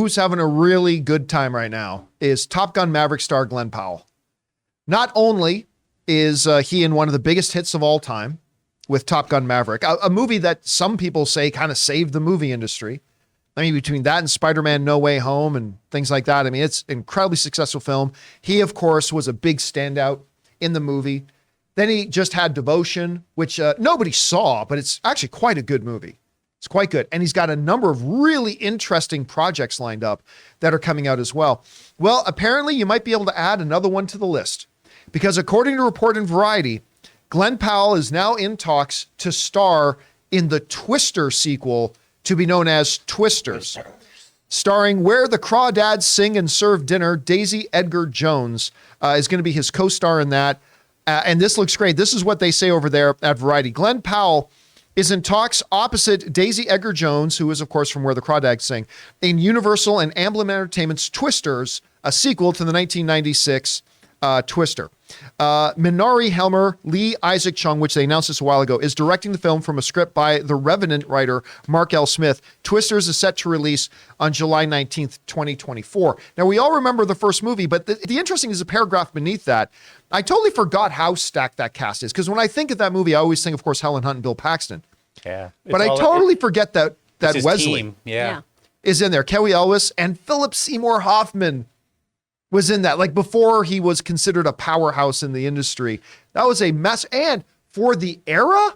who's having a really good time right now is Top Gun Maverick star Glen Powell. Not only is he in one of the biggest hits of all time with Top Gun Maverick, a movie that some people say kind of saved the movie industry. I mean, between that and Spider-Man No Way Home and things like that, I mean, it's an incredibly successful film. He, of course, was a big standout in the movie. Then he just had Devotion, which nobody saw, but it's actually quite a good movie. It's quite good. And he's got a number of really interesting projects lined up that are coming out as well. Well, apparently you might be able to add another one to the list because according to a report in Variety, Glen Powell is now in talks to star in the Twister sequel to be known as Twisters. Starring Where the Crawdads Sing and Serve Dinner, Daisy Edgar-Jones is going to be his co-star in that. And this looks great. This is what they say over there at Variety. Glen Powell is in talks opposite Daisy Edgar-Jones, who is, of course, from Where the Crawdads Sing, in Universal and Amblin Entertainment's Twisters, a sequel to the 1996 Twister. Minari Helmer, Lee Isaac Chung, which they announced this a while ago, is directing the film from a script by The Revenant writer Mark L. Smith. Twisters is set to release on July 19th, 2024. Now, we all remember the first movie, but the interesting is a paragraph beneath that. I totally forgot how stacked that cast is, because when I think of that movie, I always think, of course, Helen Hunt and Bill Paxton. Yeah. But I totally forget that Wesley team. Yeah. is in there. Kelly Elwes and Philip Seymour Hoffman was in that, like before he was considered a powerhouse in the industry. That was a mess. And for the era,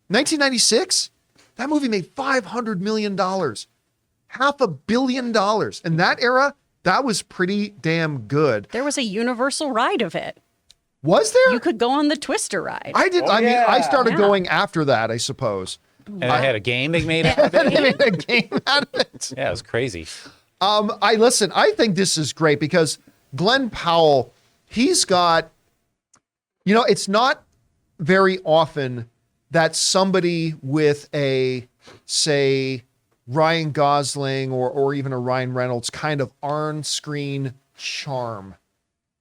1996, that movie made $500 million, $500 million. In that era, that was pretty damn good. There was a universal ride of it. Was there? You could go on the Twister ride. I did. I mean, I started going after that, I suppose. And I had a game they made out of it. They made a game out of it. Yeah, it was crazy. I think this is great because Glen Powell, he's got, it's not very often that somebody with a, say, Ryan Gosling or even a Ryan Reynolds kind of on-screen charm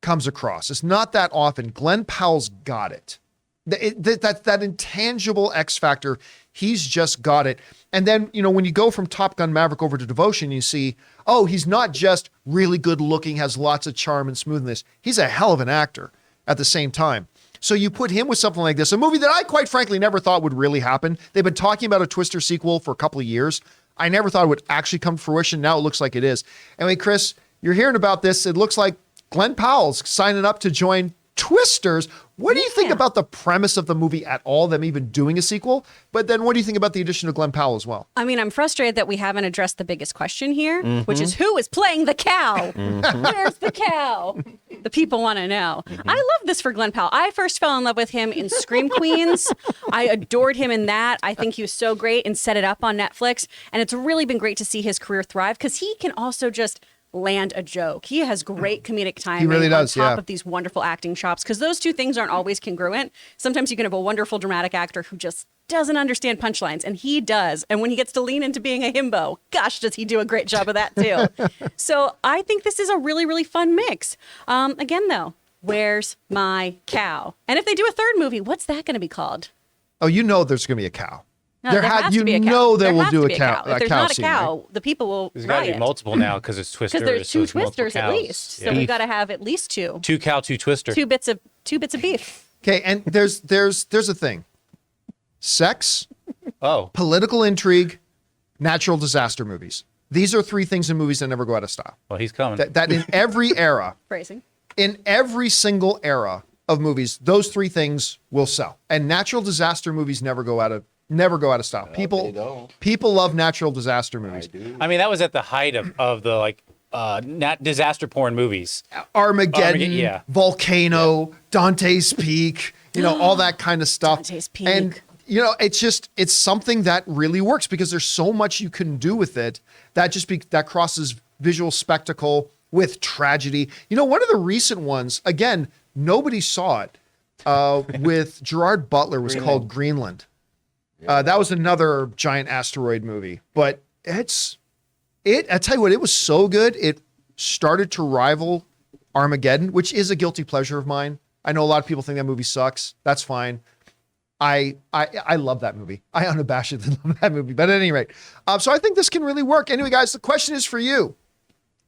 comes across. It's not that often. Glen Powell's got it. That intangible X factor, he's just got it. And then, when you go from Top Gun Maverick over to Devotion, you see, oh, he's not just really good looking, has lots of charm and smoothness. He's a hell of an actor at the same time. So you put him with something like this, a movie that I quite frankly never thought would really happen. They've been talking about a Twister sequel for a couple of years. I never thought it would actually come to fruition. Now it looks like it is. Anyway, Chris, you're hearing about this. It looks like Glen Powell's signing up to join Twisters. What do you think about the premise of the movie at all, them even doing a sequel? But then what do you think about the addition of Glen Powell as well? I mean, I'm frustrated that we haven't addressed the biggest question here, which is who is playing the cow? Where's the cow? The people want to know. I love this for Glen Powell. I first fell in love with him in Scream Queens. I adored him in that. I think he was so great and Set It Up on Netflix. And it's really been great to see his career thrive because he can also just land a joke. He has great comedic timing. He really does, on top of these wonderful acting chops, because those two things aren't always congruent. Sometimes you can have a wonderful dramatic actor who just doesn't understand punchlines, and he does. And when he gets to lean into being a himbo, gosh, does he do a great job of that too. So I think this is a really, really fun mix. Again, though, where's my cow? And if they do a third movie, what's that going to be called? Oh, there's going to be a cow. No, there has to be a cow. They will do a cow. If there's not a cow, the people will There's got to be multiple now because it's Twisters. Because there's two Twisters at cows. least. So we got to have at least two. Two cow, two Twister. Two bits of beef. Okay, and there's a thing. Sex, political intrigue, natural disaster movies. These are three things in movies that never go out of style. Well, he's coming. That in every era, Phrasing. In every single era of movies, those three things will sell. And natural disaster movies never go out of style. People love natural disaster movies. I mean, that was at the height of the not disaster porn movies. Armageddon, Volcano, Dante's Peak, all that kind of stuff. Dante's Peak. And it's something that really works because there's so much you can do with it that crosses visual spectacle with tragedy. One of the recent ones, again, nobody saw it, with Gerard Butler was called Greenland. That was another giant asteroid movie, but I tell you what, it was so good. It started to rival Armageddon, which is a guilty pleasure of mine. I know a lot of people think that movie sucks. That's fine. I love that movie. I unabashedly love that movie. But at any rate, so I think this can really work. Anyway, guys, the question is for you.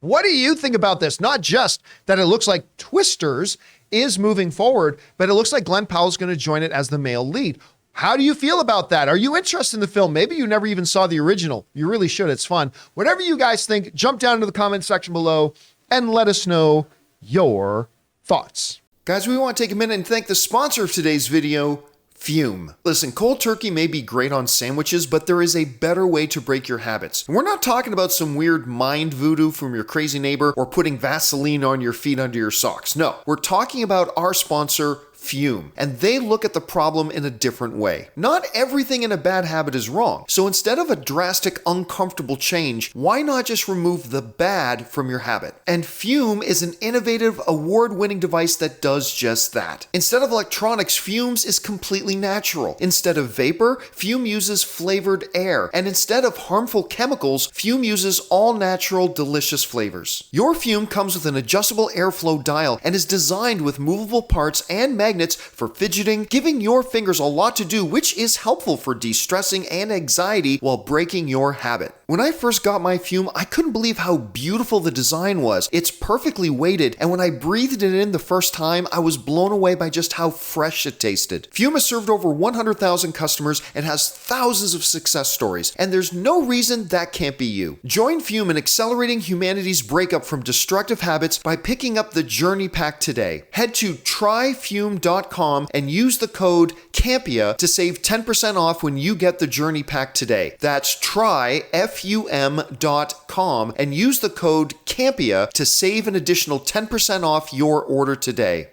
What do you think about this? Not just that it looks like Twisters is moving forward, but it looks like Glen Powell is going to join it as the male lead. How do you feel about that? Are you interested in the film? Maybe you never even saw the original. You really should. It's fun. Whatever you guys think, jump down into the comment section below and let us know your thoughts. Guys, we want to take a minute and thank the sponsor of today's video, Fume. Listen, cold turkey may be great on sandwiches, but there is a better way to break your habits. And we're not talking about some weird mind voodoo from your crazy neighbor or putting Vaseline on your feet under your socks. No, we're talking about our sponsor, Fume, and they look at the problem in a different way. Not everything in a bad habit is wrong, so instead of a drastic, uncomfortable change, why not just remove the bad from your habit? And Fume is an innovative, award-winning device that does just that. Instead of electronics, Fume's is completely natural. Instead of vapor, Fume uses flavored air, and instead of harmful chemicals, Fume uses all-natural, delicious flavors. Your Fume comes with an adjustable airflow dial and is designed with movable parts and magnets for fidgeting, giving your fingers a lot to do, which is helpful for de-stressing and anxiety while breaking your habit. When I first got my Fume, I couldn't believe how beautiful the design was. It's perfectly weighted, and when I breathed it in the first time, I was blown away by just how fresh it tasted. Fume has served over 100,000 customers and has thousands of success stories, and there's no reason that can't be you. Join Fume in accelerating humanity's breakup from destructive habits by picking up the Journey Pack today. Head to tryfume.com and use the code Campea to save 10% off when you get the Journey Pack today. That's tryfum.com and use the code Campea to save an additional 10% off your order today.